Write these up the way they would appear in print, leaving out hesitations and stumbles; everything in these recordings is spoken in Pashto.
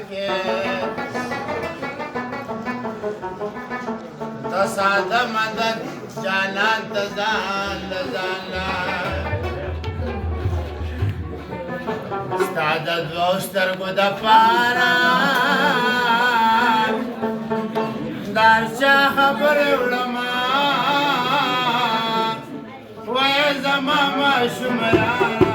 کې د ساده مدد جانان ته ځان له ځان ستا د دوو سترګو دپاره د هر چا خبرې وړمه وایه زما ماشوم یاره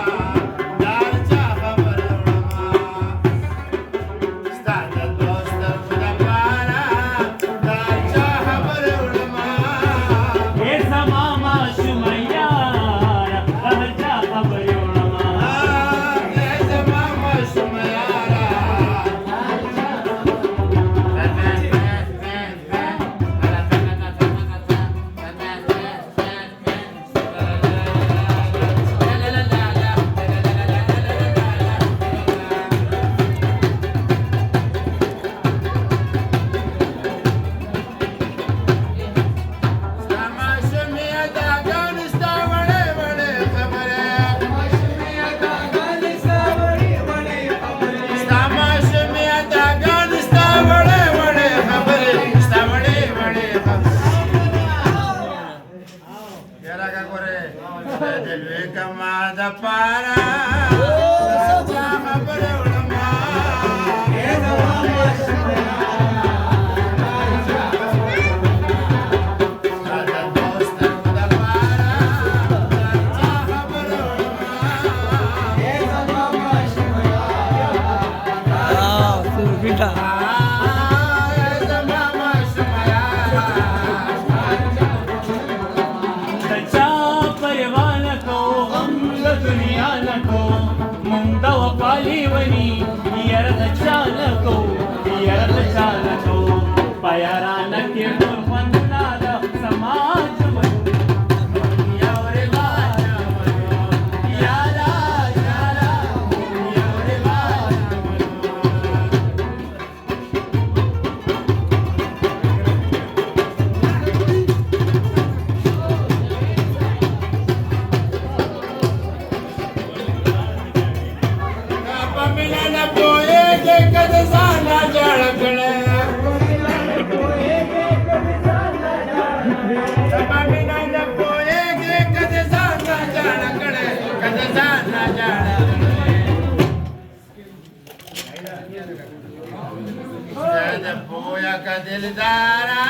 دلدارا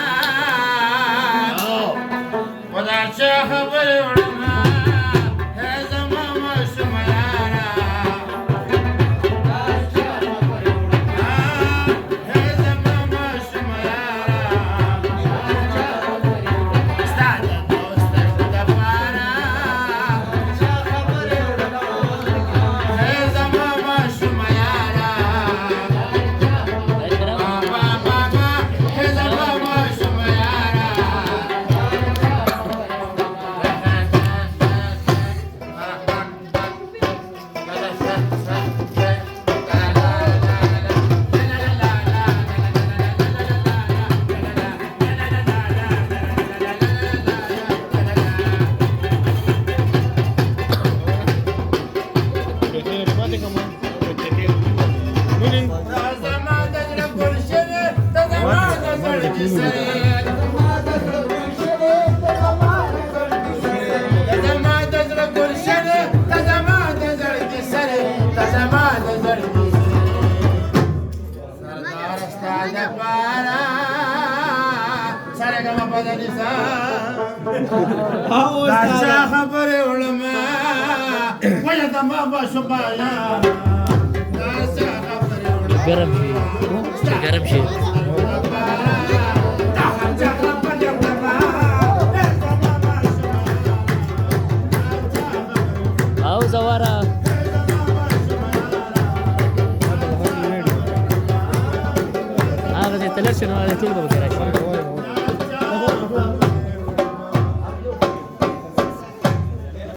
خدا چه خبر وړما هې زما ماشوم یاره هې زما ماشوم یاره ستا د دوو سترګو دپاره هې زما ماشوم یاره دا خبرې وړمه وایه زما ماشوم یاره ګرم شي ګرم شي او زواره هغه دې تلر شنو هغه ټول به راشي